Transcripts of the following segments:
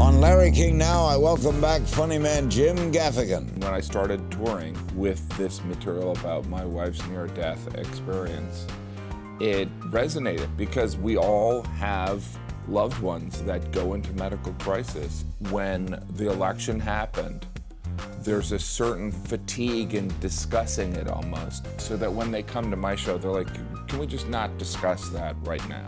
On Larry King Now, I welcome back funny man Jim Gaffigan. When I started touring with this material about my wife's near-death experience, it resonated because we all have loved ones that go into medical crisis. When the election happened, there's a certain fatigue in discussing it almost, so that when they come to my show, they're like, can we just not discuss that right now?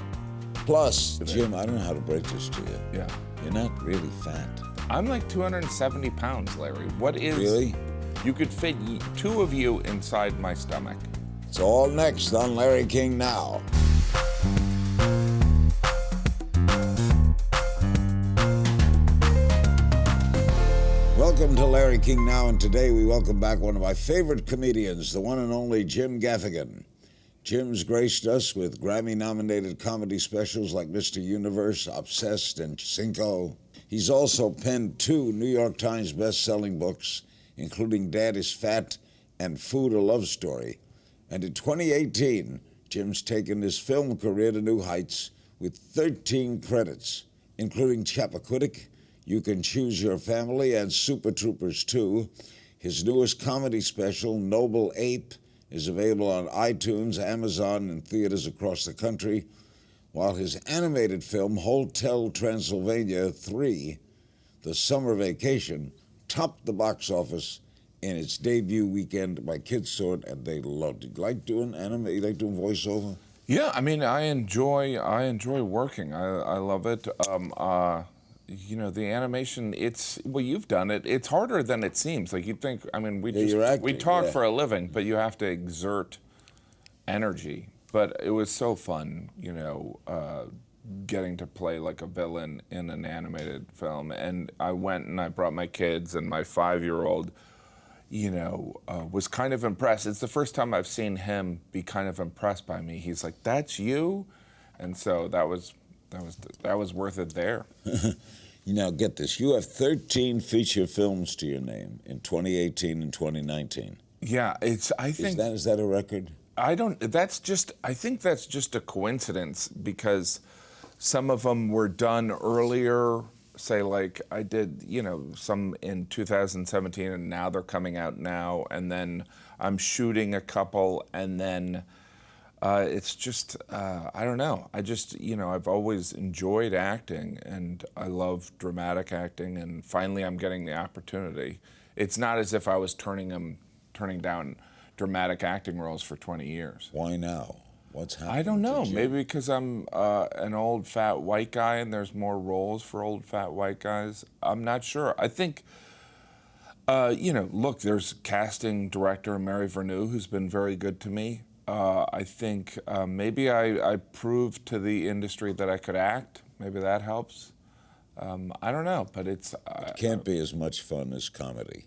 Plus, Jim, I don't know how to break this to you. Yeah. You're not really fat. I'm like 270 pounds, Larry. What is... Really? You could fit two of you inside my stomach. It's all next on Larry King Now. Welcome to Larry King Now, and today we welcome back one of my favorite comedians, the one and only Jim Gaffigan. Jim's graced us with Grammy-nominated comedy specials like Mr. Universe, Obsessed, and Cinco. He's also penned 2 New York Times best-selling books, including Dad is Fat and Food, a Love Story. And in 2018, Jim's taken his film career to new heights with 13 credits, including Chappaquiddick, You Can Choose Your Family, and Super Troopers 2. His newest comedy special, Noble Ape, is available on iTunes, Amazon, and theaters across the country, while his animated film, Hotel Transylvania 3, The Summer Vacation, topped the box office in its debut weekend. My kids saw it, and they loved it. You like doing anime? You like doing voiceover? Yeah, I mean, I enjoy working. I love it. You know, the animation, well, you've done it. It's harder than it seems. Like, you'd think, I mean, we talk for a living, but you have to exert energy. But it was so fun, you know, getting to play like a villain in an animated film. And I went and I brought my kids, and my 5-year-old, you know, was kind of impressed. It's the first time I've seen him be kind of impressed by me. He's like, "That's you?" And so that was worth it there. You know, get this. You have 13 feature films to your name in 2018 and 2019. Yeah, I think... Is that a record? I think that's just a coincidence, because some of them were done earlier, say like I did, you know, some in 2017, and now they're coming out now, and then I'm shooting a couple, and then it's just, I don't know. I just, you know, I've always enjoyed acting, and I love dramatic acting, and finally I'm getting the opportunity. It's not as if I was turning down dramatic acting roles for 20 years. Why now? What's happening? I don't know. Maybe because I'm an old fat white guy, and there's more roles for old fat white guys. I'm not sure. I think, you know, look, there's casting director Mary Verneau, who's been very good to me. I think maybe I proved to the industry that I could act. Maybe that helps. I don't know, but it can't be as much fun as comedy.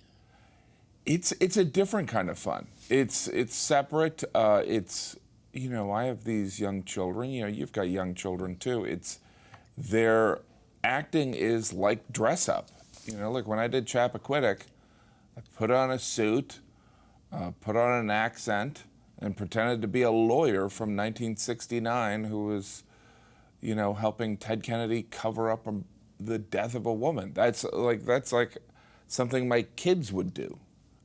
It's a different kind of fun. It's separate. It's, you know, I have these young children. You know, you've got young children too. Their acting is like dress up. You know, like when I did Chappaquiddick, I put on a suit, put on an accent, and pretended to be a lawyer from 1969 who was, you know, helping Ted Kennedy cover up the death of a woman. That's like something my kids would do.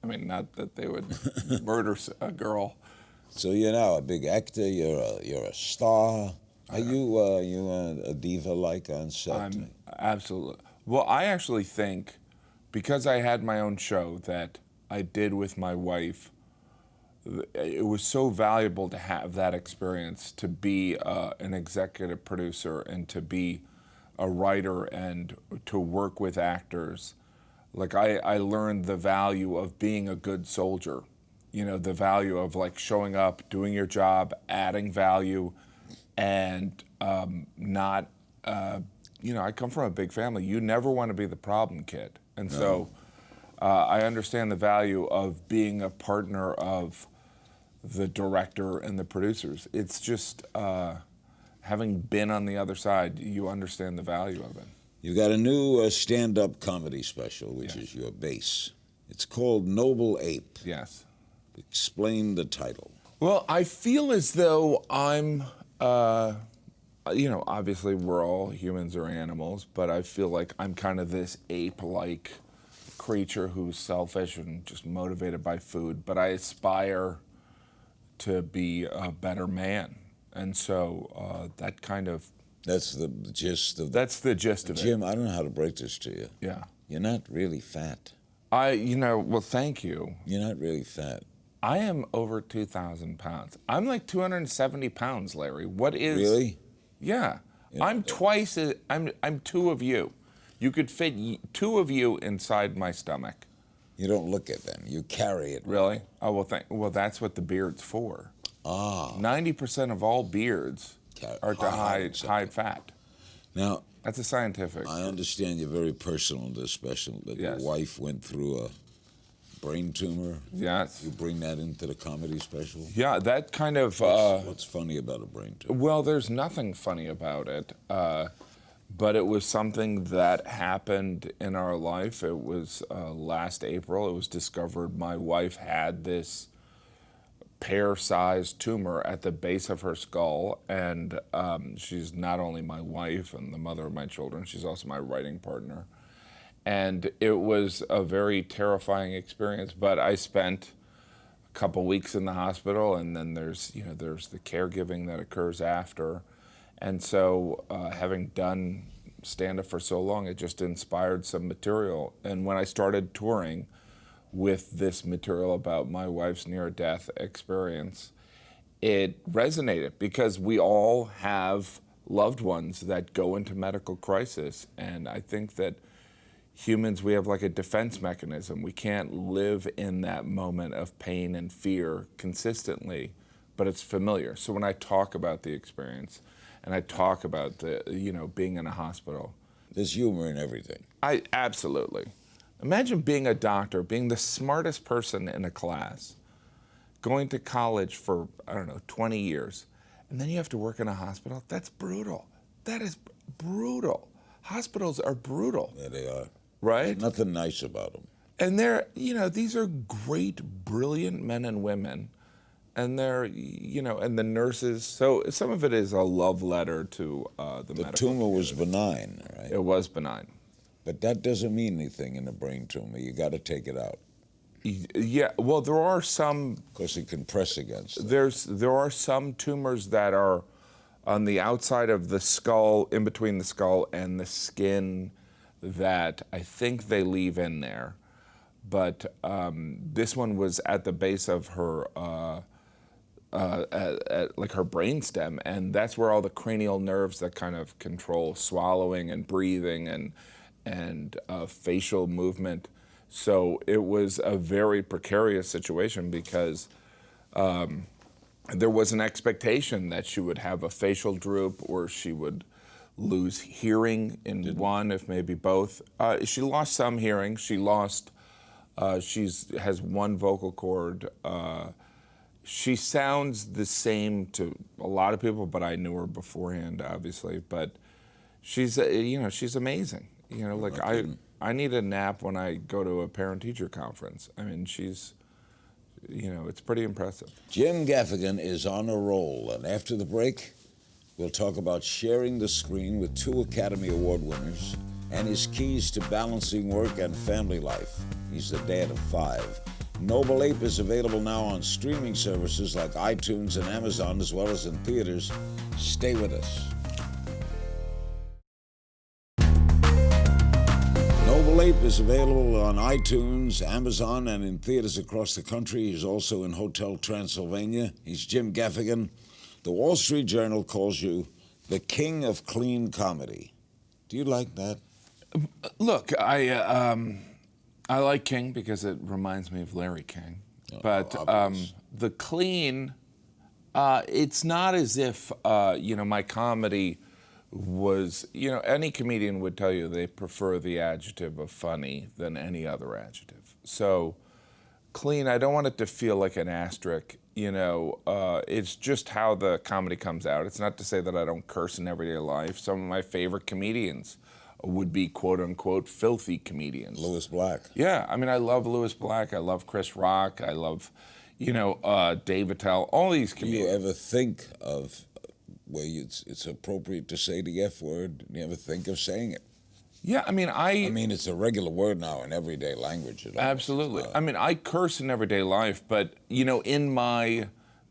I mean, not that they would murder a girl. So you're now a big actor. You're a star. Are you a diva like on set? Absolutely. Well, I actually think, because I had my own show that I did with my wife, it was so valuable to have that experience, to be an executive producer and to be a writer and to work with actors. Like, I learned the value of being a good soldier, you know, the value of like showing up, doing your job, adding value, and not, you know, I come from a big family. You never want to be the problem kid. And so I understand the value of being a partner of the director and the producers. It's just, having been on the other side, you understand the value of it. You got a new stand-up comedy special, which is your base. It's called Noble Ape. Yes. Explain the title. Well, I feel as though I'm obviously we're all humans or animals, but I feel like I'm kind of this ape-like creature who's selfish and just motivated by food, but I aspire to be a better man. And so that kind of... That's the gist of That's the gist of it. Jim, I don't know how to break this to you. Yeah. You're not really fat. Well, thank you. You're not really fat. I am over 2,000 pounds. I'm like 270 pounds, Larry. What is... Really? Yeah. I'm twice as... I'm two of you. You could fit two of you inside my stomach. You don't look at them. You carry it. Really? Oh, well, that's what the beard's for. 90% of all beards are to hide fat. Now, that's a scientific... I understand you're very personal in this special, that Yes. your wife went through a brain tumor. Yes. You bring that into the comedy special? Yeah, that kind of... What's funny about a brain tumor? Well, there's nothing funny about it, but it was something that happened in our life. It was last April. It was discovered my wife had this pear-sized tumor at the base of her skull, and she's not only my wife and the mother of my children, she's also my writing partner. And it was a very terrifying experience, but I spent a couple weeks in the hospital, and then there's the caregiving that occurs after. And so having done stand-up for so long, it just inspired some material. And when I started touring with this material about my wife's near-death experience, it resonated because we all have loved ones that go into medical crisis. And I think that humans, we have like a defense mechanism. We can't live in that moment of pain and fear consistently, but it's familiar. So when I talk about the experience and I talk about being in a hospital, There's humor in everything. Absolutely. Imagine being a doctor, being the smartest person in a class, going to college for, 20 years, and then you have to work in a hospital. That's brutal. That is brutal. Hospitals are brutal. Yeah, they are. Right? There's nothing nice about them. And these are great, brilliant men and women. And they're, and the nurses. So some of it is a love letter to the medical tumor was benign, right? It was benign. But that doesn't mean anything in a brain tumor. You got to take it out. Yeah, well, there are some... Because it can press against it. There are some tumors that are on the outside of the skull, in between the skull and the skin, that I think they leave in there. But this one was at the base of her, like her brainstem, and that's where all the cranial nerves that kind of control swallowing and breathing and facial movement. So it was a very precarious situation because there was an expectation that she would have a facial droop or she would lose hearing in one, if maybe both. She lost some hearing. She has one vocal cord. She sounds the same to a lot of people, but I knew her beforehand, obviously. But she's amazing. I need a nap when I go to a parent-teacher conference. I mean, she's, it's pretty impressive. Jim Gaffigan is on a roll, and after the break, we'll talk about sharing the screen with 2 Academy Award winners and his keys to balancing work and family life. He's the dad of 5. Noble Ape is available now on streaming services like iTunes and Amazon, as well as in theaters. Stay with us. Noble Ape is available on iTunes, Amazon, and in theaters across the country. He's also in Hotel Transylvania. He's Jim Gaffigan. The Wall Street Journal calls you the king of clean comedy. Do you like that? Look, I like King because it reminds me of Larry King. But the clean, it's not as if, my comedy was, any comedian would tell you they prefer the adjective of funny than any other adjective. So clean, I don't want it to feel like an asterisk. It's just how the comedy comes out. It's not to say that I don't curse in everyday life. Some of my favorite comedians would be quote-unquote filthy comedians. Louis Black. Yeah, I mean, I love Louis Black. I love Chris Rock. I love, Dave Attell, all these Do comedians. you ever think of where it's appropriate to say the F word. You ever think of saying it? Yeah, I mean, It's a regular word now in everyday language. absolutely. I mean, I curse in everyday life, but in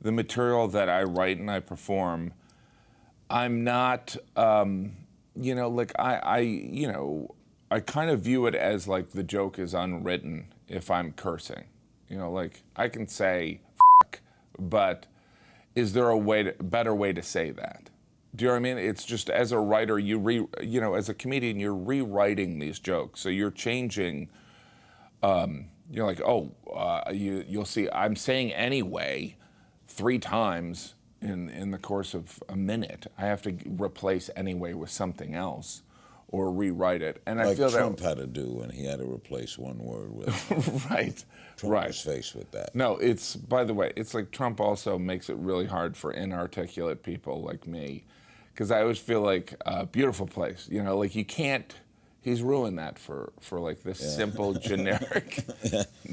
the material that I write and I perform, I'm not, like I kind of view it as like the joke is unwritten if I'm cursing. Like I can say "fuck," but is there a better way to say that? Do you know what I mean? It's just as a writer, as a comedian, you're rewriting these jokes. So you're changing. You're like, you'll see. I'm saying anyway 3 times in the course of a minute. I have to replace anyway with something else, or rewrite it. And like I feel Trump that had to do when he had to replace one word with right. Trump Right. was faced with that. No, by the way, it's like Trump also makes it really hard for inarticulate people like me, because I always feel like a beautiful place, like you can't, he's ruined that for like this simple, generic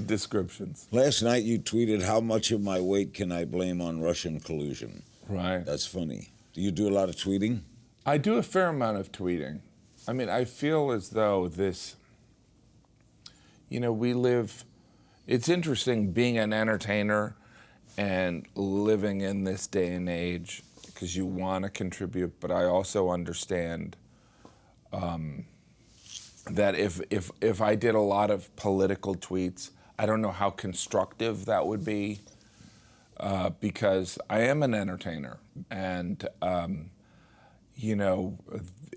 descriptions. Last night you tweeted, "How much of my weight can I blame on Russian collusion?" Right. That's funny. Do you do a lot of tweeting? I do a fair amount of tweeting. I mean, I feel as though this, we live, it's interesting being an entertainer and living in this day and age, because you want to contribute, but I also understand that if I did a lot of political tweets, I don't know how constructive that would be, because I am an entertainer, and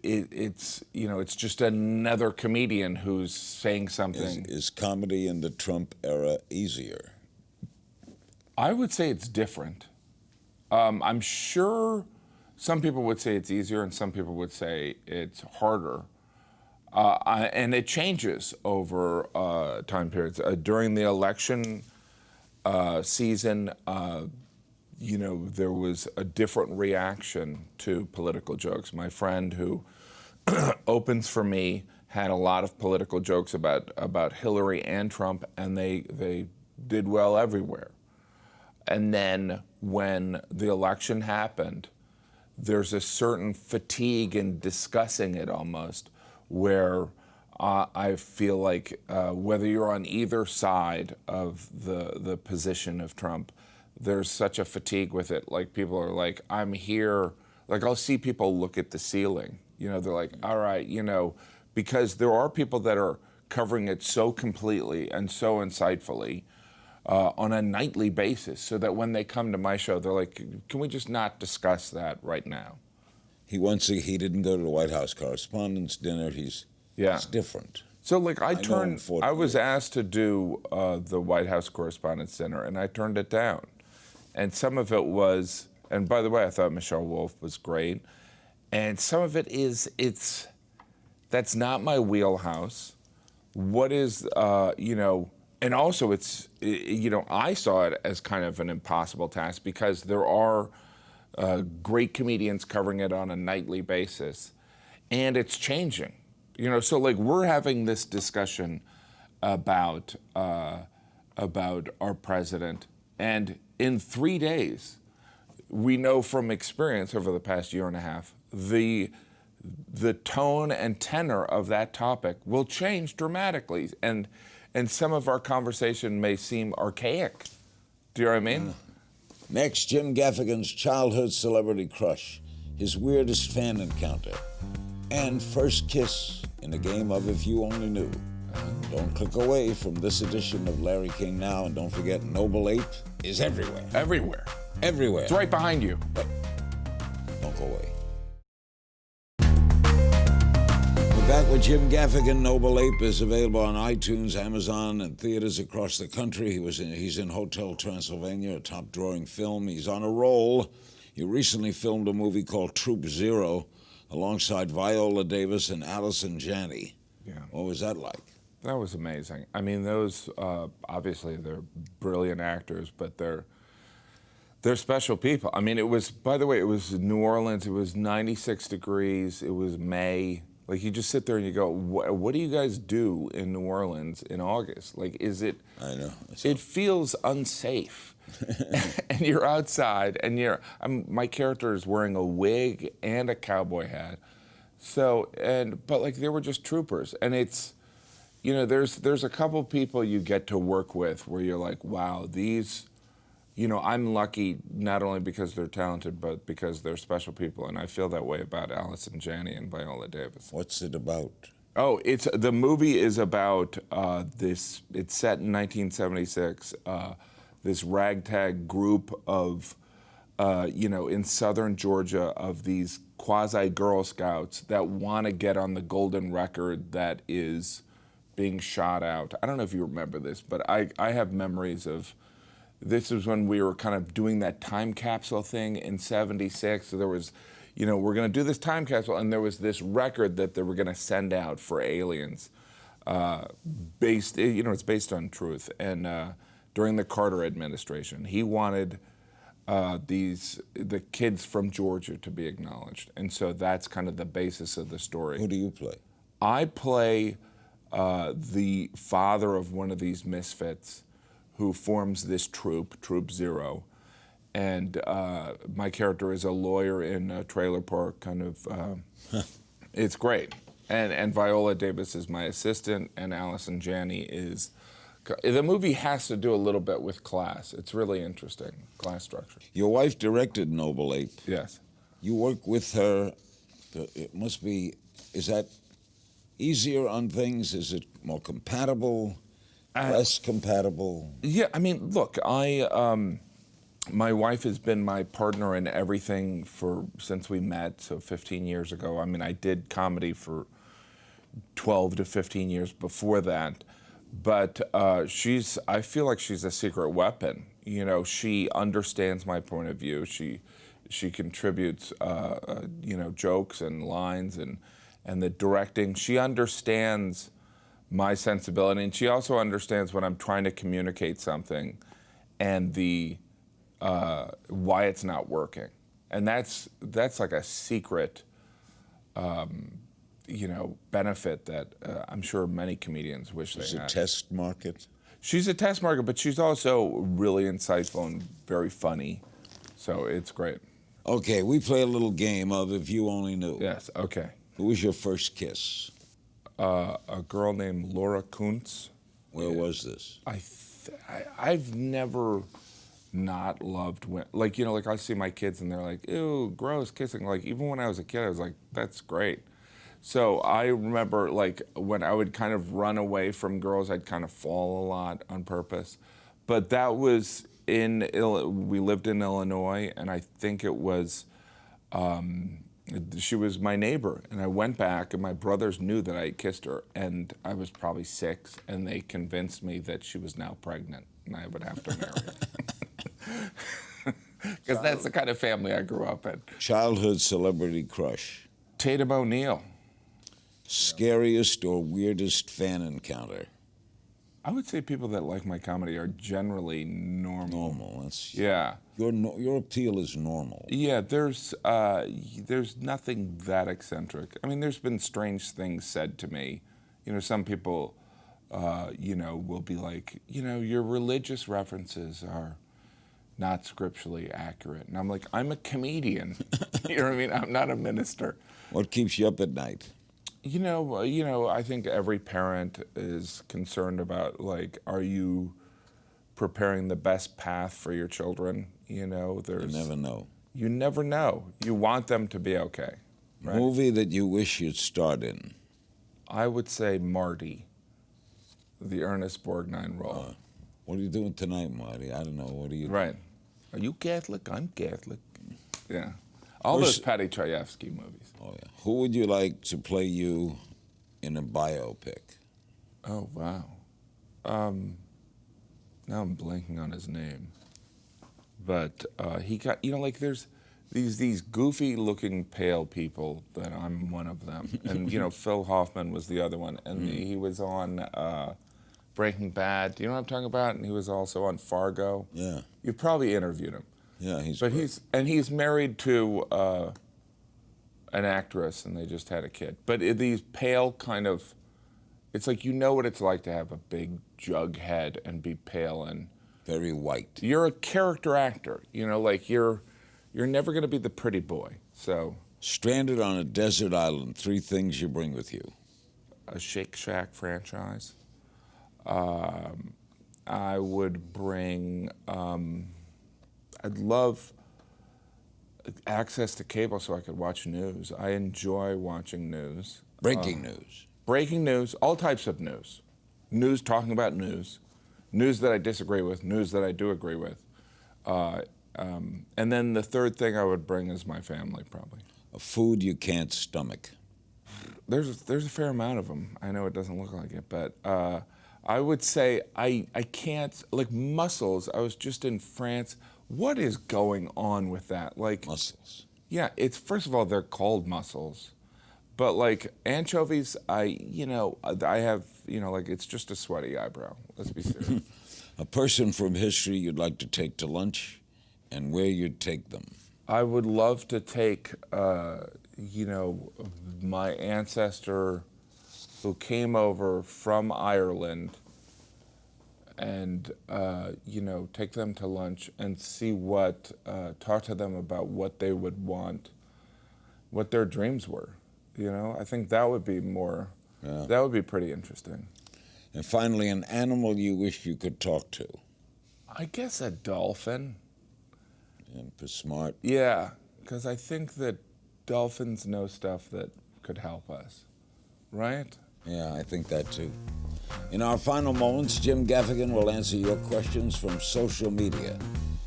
it's just another comedian who's saying something. Is comedy in the Trump era easier? I would say it's different. I'm sure some people would say it's easier and some people would say it's harder. And it changes over time periods. During the election season, there was a different reaction to political jokes. My friend who opens for me had a lot of political jokes about Hillary and Trump, and they did well everywhere. And then when the election happened, there's a certain fatigue in discussing it almost, where I feel like whether you're on either side of the position of Trump, there's such a fatigue with it. Like people are like, I'm here. Like I'll see people look at the ceiling. They're like, all right, because there are people that are covering it so completely and so insightfully on a nightly basis, so that when they come to my show, they're like, can we just not discuss that right now? He didn't go to the White House Correspondents' Dinner. It's different. So like I was know, asked to do the White House Correspondents' Dinner, and I turned it down. And some of it was, and by the way, I thought Michelle Wolf was great. And some of it that's not my wheelhouse. What is, and also it's, I saw it as kind of an impossible task, because there are great comedians covering it on a nightly basis, and it's changing. So like we're having this discussion about our president, and in 3 days, we know from experience over the past year and a half, the tone and tenor of that topic will change dramatically, and some of our conversation may seem archaic. Do you know what I mean? Next, Jim Gaffigan's childhood celebrity crush, his weirdest fan encounter, and first kiss in a game of If You Only Knew. Don't click away from this edition of Larry King Now, and don't forget, Noble Ape is everywhere. Everywhere. Everywhere. It's right behind you. But don't go away. We're back with Jim Gaffigan. Noble Ape is available on iTunes, Amazon, and theaters across the country. He's in Hotel Transylvania, a top-drawing film. He's on a roll. He recently filmed a movie called Troop Zero alongside Viola Davis and Allison Janney. Yeah. What was that like? That was amazing. I mean, those obviously they're brilliant actors, but they're special people. I mean, by the way, it was New Orleans. It was 96 degrees. It was May. Like you just sit there and you go, what do you guys do in New Orleans in August? Like, is it? I know. It feels unsafe. And you're outside, and my character is wearing a wig and a cowboy hat. So, but like they were just troopers, and it's, there's a couple people you get to work with where you're like, wow, these. I'm lucky not only because they're talented, but because they're special people, and I feel that way about Allison Janney and Viola Davis. What's it about? Oh, the movie is about this. It's set in 1976. This ragtag group of, in southern Georgia, of these quasi Girl Scouts that want to get on the golden record that is being shot out. I don't know if you remember this, but I have memories of. This was when we were kind of doing that time capsule thing in '76. So there was, we're going to do this time capsule, and there was this record that they were going to send out for aliens, it's based on truth. And during the Carter administration, he wanted the kids from Georgia to be acknowledged, and so that's kind of the basis of the story. Who do you play? I play the father of one of these misfits, who forms this Troop Zero. And my character is a lawyer in a trailer park, kind of, it's great. And Viola Davis is my assistant, and Allison Janney is, the movie has to do a little bit with class. It's really interesting, class structure. Your wife directed Noble Ape. Yes. You work with her, it must be, is that easier on things? Is it more compatible? Less compatible? Yeah, I mean, look, my wife has been my partner in everything since we met, so 15 years ago. I mean, I did comedy for 12 to 15 years before that, but I feel like she's a secret weapon. She understands my point of view. She contributes, jokes and lines and the directing. She understands my sensibility, and she also understands when I'm trying to communicate something and why it's not working. And that's like a secret benefit that I'm sure many comedians wish they had. She's a test market? She's a test market, but she's also really insightful and very funny. So it's great. Okay, we play a little game of If You Only Knew. Yes, okay. Who was your first kiss? A girl named Laura Kuntz. Where was this? I've never not loved women. Like, I see my kids and they're like, ew, gross, kissing. Like, even when I was a kid, I was like, that's great. So I remember, like, when I would kind of run away from girls, I'd kind of fall a lot on purpose. But that was we lived in Illinois, and I think it was, she was my neighbor, and I went back, and my brothers knew that I had kissed her, and I was probably 6, and they convinced me that she was now pregnant, and I would have to marry her. Because that's the kind of family I grew up in. Childhood celebrity crush? Tatum O'Neal. Scariest or weirdest fan encounter? I would say people that like my comedy are generally normal. Normal, that's... Yeah. Your appeal is normal. Yeah, there's nothing that eccentric. I mean, there's been strange things said to me. Some people, will be like, your religious references are not scripturally accurate. And I'm like, I'm a comedian. You know what I mean? I'm not a minister. What keeps you up at night? I think every parent is concerned about, like, are you preparing the best path for your children? You never know. You never know. You want them to be okay. Right? Movie that you wish you'd starred in? I would say Marty, the Ernest Borgnine role. What are you doing tonight, Marty? I don't know. What are you doing? Right. Are you Catholic? I'm Catholic. Yeah. All those Patty Chayefsky movies. Oh, yeah. Who would you like to play you in a biopic? Oh, wow. Now I'm blanking on his name. But he got, there's these goofy-looking pale people that I'm one of them. And, Phil Hoffman was the other one. And he was on Breaking Bad. Do you know what I'm talking about? And he was also on Fargo. Yeah. You probably interviewed him. Yeah, he's married to an actress and they just had a kid. But these pale kind of, it's like you know what it's like to have a big jug head and be pale and very white. You're a character actor, you know, like you're never going to be the pretty boy. So stranded on a desert island, 3 things you bring with you. A Shake Shack franchise. I would bring. I'd love access to cable so I could watch news. I enjoy watching news. Breaking news. Breaking news, all types of news. News talking about news. News that I disagree with, news that I do agree with. And then the third thing I would bring is my family, probably. A food you can't stomach. There's a fair amount of them. I know it doesn't look like it, but I would say I can't, like mussels, I was just in France. What is going on with that? Like mussels. Yeah, it's, first of all, they're called mussels. But like anchovies, I have, like it's just a sweaty eyebrow. Let's be serious. A person from history you'd like to take to lunch and where you'd take them. I would love to take, my ancestor who came over from Ireland and, take them to lunch and see talk to them about what they would want, what their dreams were. I think that would be that would be pretty interesting. And finally, an animal you wish you could talk to. I guess a dolphin. And for smart. Yeah, because I think that dolphins know stuff that could help us, right? Yeah, I think that too. In our final moments, Jim Gaffigan will answer your questions from social media.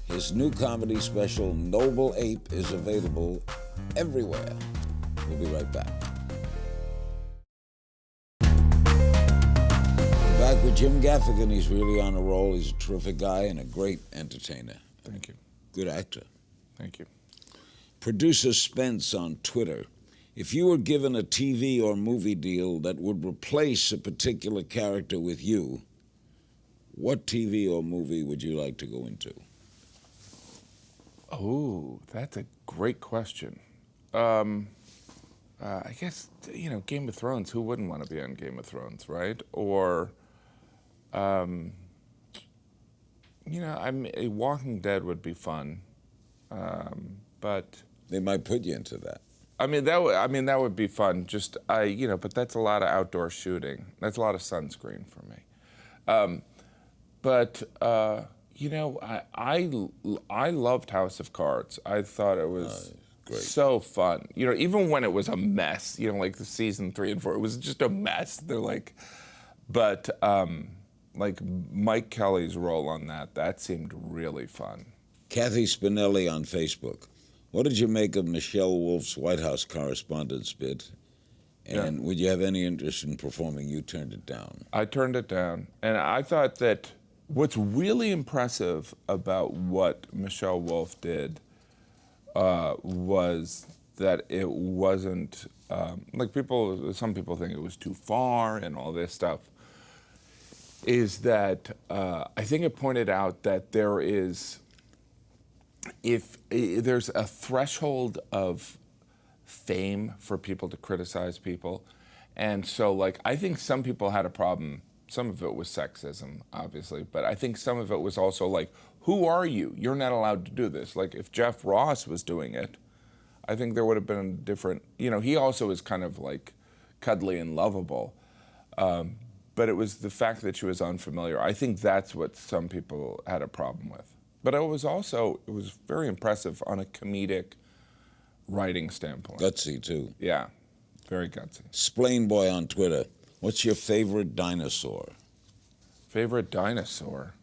His new comedy special, Noble Ape, is available everywhere. We'll be right back. We're back with Jim Gaffigan. He's really on a roll. He's a terrific guy and a great entertainer. Thank you. Good actor. Thank you. Producer Spence on Twitter. If you were given a TV or movie deal that would replace a particular character with you, what TV or movie would you like to go into? Oh, that's a great question. I guess, Game of Thrones, who wouldn't want to be on Game of Thrones, right? Or, Walking Dead would be fun, but... They might put you into that. That would be fun, but that's a lot of outdoor shooting. That's a lot of sunscreen for me. I loved House of Cards. I thought it was... Great. So fun. Even when it was a mess, like the season 3 and 4, it was just a mess. They're like, but Mike Kelly's role on that seemed really fun. Kathy Spinelli on Facebook. What did you make of Michelle Wolf's White House correspondence bid? And would you have any interest in performing? You turned it down. I turned it down. And I thought that what's really impressive about what Michelle Wolf did was that it wasn't, some people think it was too far and all this stuff, is that I think it pointed out that there's a threshold of fame for people to criticize people. And so, I think some people had a problem. Some of it was sexism, obviously, but I think some of it was also who are you? You're not allowed to do this. If Jeff Ross was doing it, I think there would have been a different, he also is kind of cuddly and lovable. But it was the fact that she was unfamiliar. I think that's what some people had a problem with. But it was very impressive on a comedic writing standpoint. Gutsy, too. Yeah, very gutsy. Splain Boy on Twitter. What's your favorite dinosaur? Favorite dinosaur?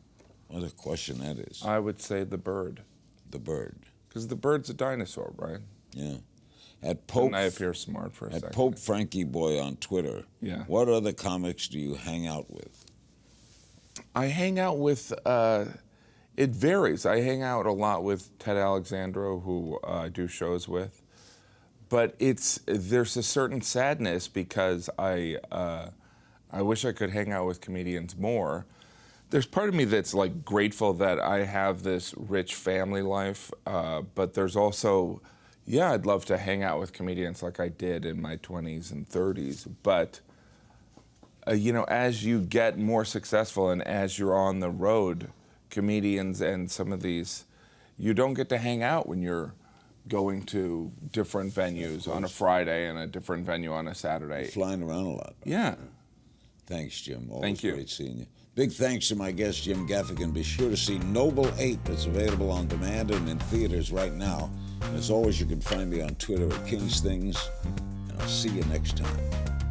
What a question that is. I would say the bird. The bird. Because the bird's a dinosaur, right? Yeah. At Pope, and I appear smart for a second. At Pope Frankie Boy on Twitter. Yeah. What other comics do you hang out with? I hang out with, it varies. I hang out a lot with Ted Alexandro, who I do shows with. But there's a certain sadness because I wish I could hang out with comedians more. There's part of me that's grateful that I have this rich family life, but there's also, Yeah, I'd love to hang out with comedians like I did in my 20s and 30s. But, as you get more successful and as you're on the road, comedians and some of these, you don't get to hang out when you're going to different venues on a Friday and a different venue on a Saturday. Flying around a lot. Yeah. Thanks, Jim. Always Thank you. Great seeing you. Big thanks to my guest, Jim Gaffigan. Be sure to see Noble Ape. It's available on demand and in theaters right now. And as always, you can find me on Twitter at King's Things. And I'll see you next time.